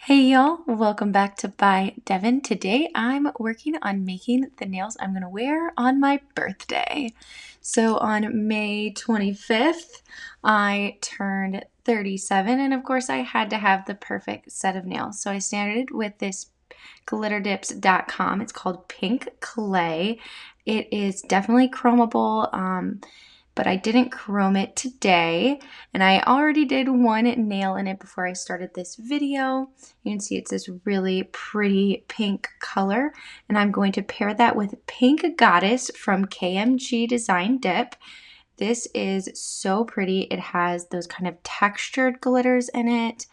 Hey y'all, welcome back to By Devin. Today I'm working on making the nails I'm going to wear on my birthday. So on May 25th, I turned 37 and of course I had to have the perfect set of nails. So I started with this glitterdips.com. It's called Pink Clay. It is definitely chromable. But I didn't chrome it today, and I already did one nail in it before I started this video. You can see it's this really pretty pink color, and I'm going to pair that with Pink Goddess from KMG Design Dip. This is so pretty. It has those kind of textured glitters in it,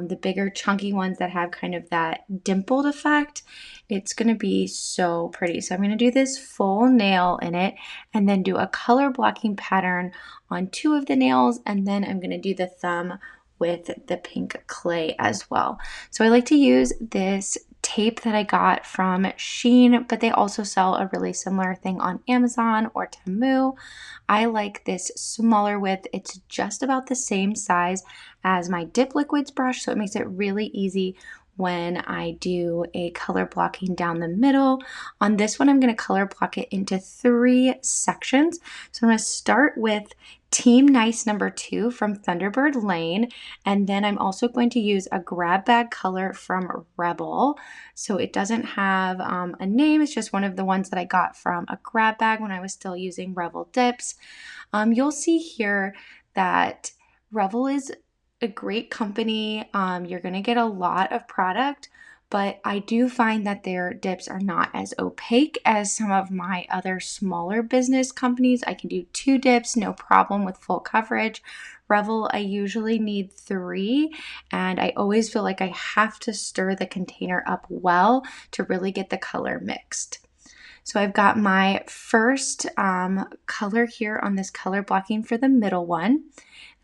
the bigger chunky ones that have kind of that dimpled effect. It's going to be so pretty. So I'm going to do this full nail in it and then do a color blocking pattern on two of the nails, and then I'm going to do the thumb with the pink clay as well. So I like to use this tape that I got from Shein, but they also sell a really similar thing on Amazon or Temu. I like this smaller width. It's just about the same size as my Dip Liquids brush, so it makes it really easy when I do a color blocking down the middle. On this one, I'm going to color block it into 3 sections. So I'm going to start with Team Nice number 2 from Thunderbird Lane, and then I'm also going to use a grab bag color from Revel. So it doesn't have a name, it's just one of the ones that I got from a grab bag when I was still using Revel dips. You'll see here that Revel is a great company. You're going to get a lot of product, but I do find that their dips are not as opaque as some of my other smaller business companies. I can do 2 dips, no problem, with full coverage. Revel, I usually need 3, and I always feel like I have to stir the container up well to really get the color mixed. So I've got my first color here on this color blocking for the middle one.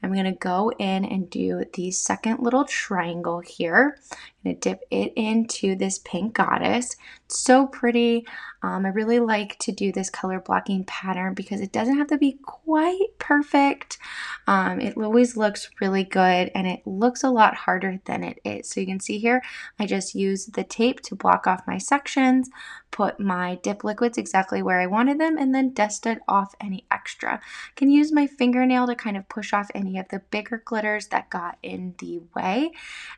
I'm going to go in and do the second little triangle here. I'm going to dip it into this Pink Goddess. It's so pretty. I really like to do this color blocking pattern because it doesn't have to be quite perfect. It always looks really good, and it looks a lot harder than it is. So you can see here, I just use the tape to block off my sections, put my dip liquids exactly where I wanted them, and then dusted off any extra. I can use my fingernail to kind of push off any of the bigger glitters that got in the way.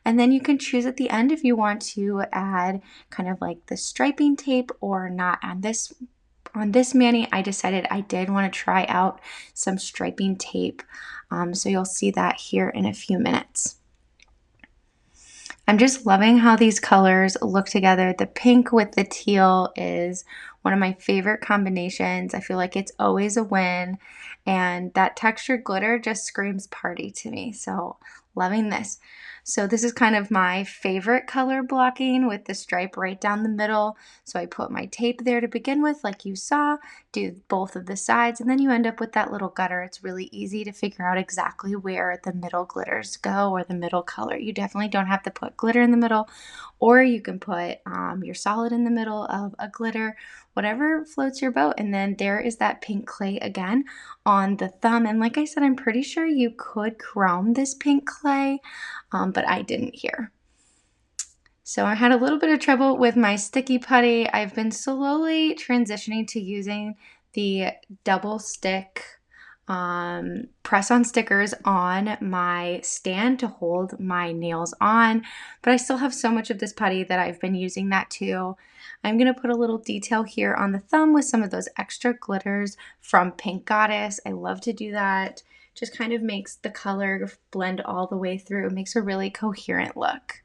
And then you can choose at the end if you want to add kind of like the striping tape or not. On this mani, I decided I did want to try out some striping tape. So you'll see that here in a few minutes. I'm just loving how these colors look together. The pink with the teal is one of my favorite combinations. I feel like it's always a win, and that textured glitter just screams party to me. So loving this. So this is kind of my favorite color blocking with the stripe right down the middle. So I put my tape there to begin with, like you saw, do both of the sides, and then you end up with that little gutter. It's really easy to figure out exactly where the middle glitters go or the middle color. You definitely don't have to put glitter in the middle, or you can put your solid in the middle of a glitter, whatever floats your boat. And then there is that pink clay again on the thumb. And like I said, I'm pretty sure you could chrome this pink clay, but I didn't here. So I had a little bit of trouble with my sticky putty. I've been slowly transitioning to using the double stick press-on stickers on my stand to hold my nails on, but I still have so much of this putty that I've been using that too. I'm going to put a little detail here on the thumb with some of those extra glitters from Pink Goddess. I love to do that. Just kind of makes the color blend all the way through. It makes a really coherent look.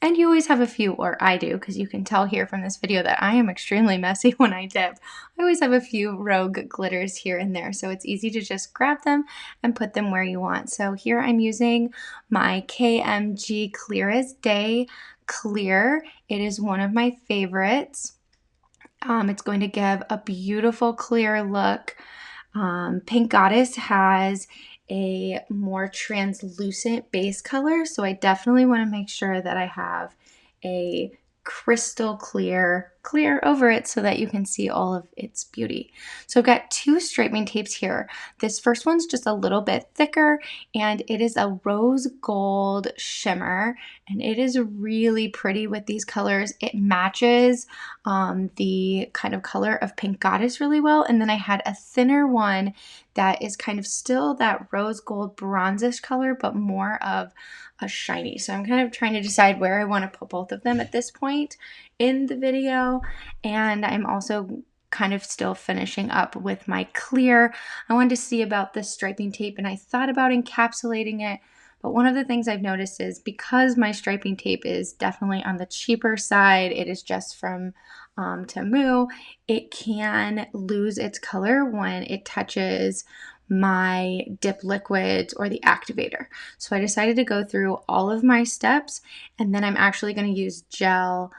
And you always have a few, or I do, because you can tell here from this video that I am extremely messy when I dip. I always have a few rogue glitters here and there, so it's easy to just grab them and put them where you want. So here I'm using my KMG Clear as Day Clear. It is one of my favorites. It's going to give a beautiful clear look. Pink Goddess has a more translucent base color, so I definitely want to make sure that I have a crystal clear clear over it so that you can see all of its beauty. So I've got two striping tapes here. This first one's just a little bit thicker, and it is a rose gold shimmer, and it is really pretty with these colors. It matches the kind of color of Pink Goddess really well. And then I had a thinner one that is kind of still that rose gold bronzish color, but more of a shiny. So I'm kind of trying to decide where I want to put both of them at this point in the video. And I'm also kind of still finishing up with my clear. I wanted to see about this striping tape, and I thought about encapsulating it. But one of the things I've noticed is because my striping tape is definitely on the cheaper side, it is just from Temu, it can lose its color when it touches my dip liquids or the activator. So I decided to go through all of my steps, and then I'm actually going to use gel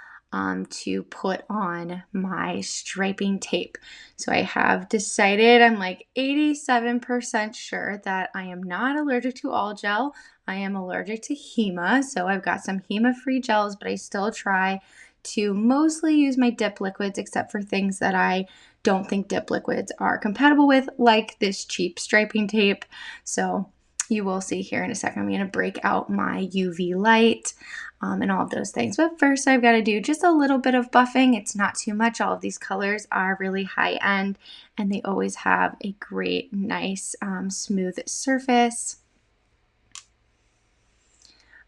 to put on my striping tape. So I have decided, I'm like 87% sure that I am not allergic to all gel. I am allergic to HEMA, so I've got some HEMA-free gels, but I still try to mostly use my dip liquids, except for things that I don't think dip liquids are compatible with, like this cheap striping tape. So you will see here in a second, I'm going to break out my UV light and all of those things. But first I've got to do just a little bit of buffing. It's not too much. All of these colors are really high end, and they always have a great, nice, smooth surface.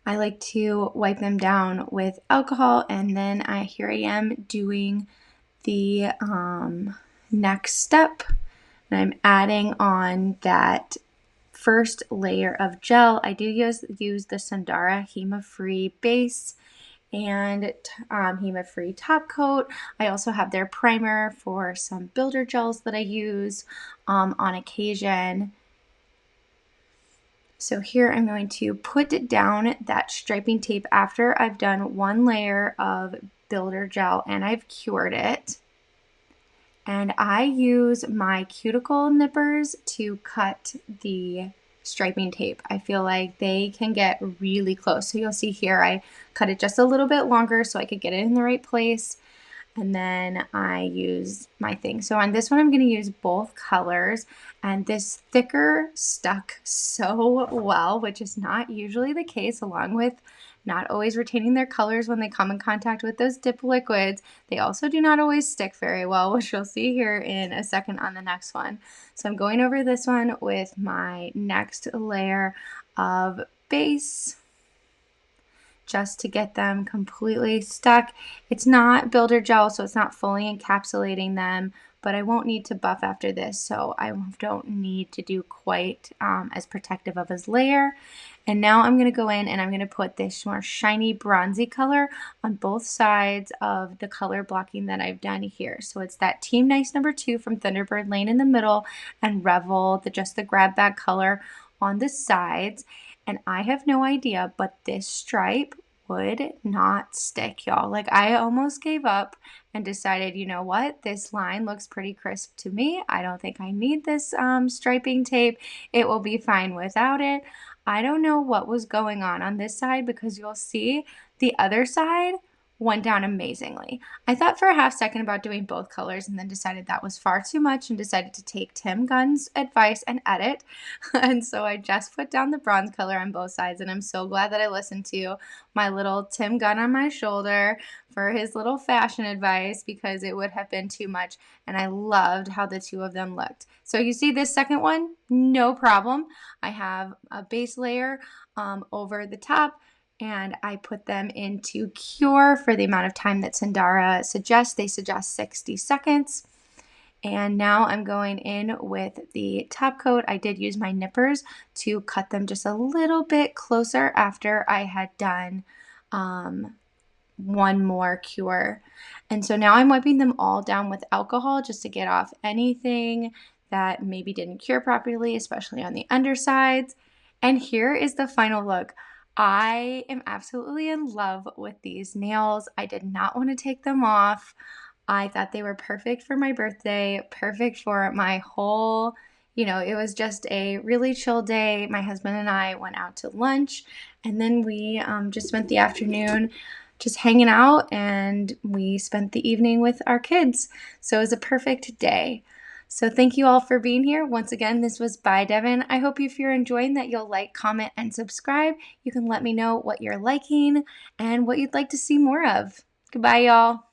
I like to wipe them down with alcohol, and then here I am doing the next step, and I'm adding on that first layer of gel. I do use the Sundara HEMA-free base and HEMA-free top coat. I also have their primer for some builder gels that I use on occasion. So here I'm going to put down that striping tape after I've done one layer of builder gel and I've cured it. And I use my cuticle nippers to cut the striping tape. I feel like they can get really close. So you'll see here I cut it just a little bit longer so I could get it in the right place. And then I use my thing. So on this one, I'm going to use both colors, and this thicker stuck so well, which is not usually the case, along with not always retaining their colors when they come in contact with those dip liquids. They also do not always stick very well, which you'll see here in a second on the next one. So I'm going over this one with my next layer of base, just to get them completely stuck. It's not builder gel, so it's not fully encapsulating them, but I won't need to buff after this, so I don't need to do quite as protective of a layer. And now I'm going to go in and I'm going to put this more shiny bronzy color on both sides of the color blocking that I've done here. So it's that Team Nice number 2 from Thunderbird Lane in the middle, and Revel, just the grab bag color on the sides. And I have no idea, but this stripe would not stick, y'all. Like, I almost gave up and decided, you know what, this line looks pretty crisp to me. I don't think I need this striping tape. It will be fine without it. I don't know what was going on this side, because you'll see the other side went down amazingly. I thought for a half second about doing both colors, and then decided that was far too much and decided to take Tim Gunn's advice and edit. And so I just put down the bronze color on both sides, and I'm so glad that I listened to my little Tim Gunn on my shoulder for his little fashion advice, because it would have been too much, and I loved how the two of them looked. So you see this second one, no problem. I have a base layer over the top, and I put them into cure for the amount of time that Sundara suggests. They suggest 60 seconds. And now I'm going in with the top coat. I did use my nippers to cut them just a little bit closer after I had done one more cure. And so now I'm wiping them all down with alcohol just to get off anything that maybe didn't cure properly, especially on the undersides. And here is the final look. I am absolutely in love with these nails. I did not want to take them off. I thought they were perfect for my birthday, perfect for my whole, it was just a really chill day. My husband and I went out to lunch, and then we just spent the afternoon just hanging out, and we spent the evening with our kids. So it was a perfect day. So thank you all for being here. Once again, this was by Devin. I hope if you're enjoying that, you'll like, comment, and subscribe. You can let me know what you're liking and what you'd like to see more of. Goodbye, y'all.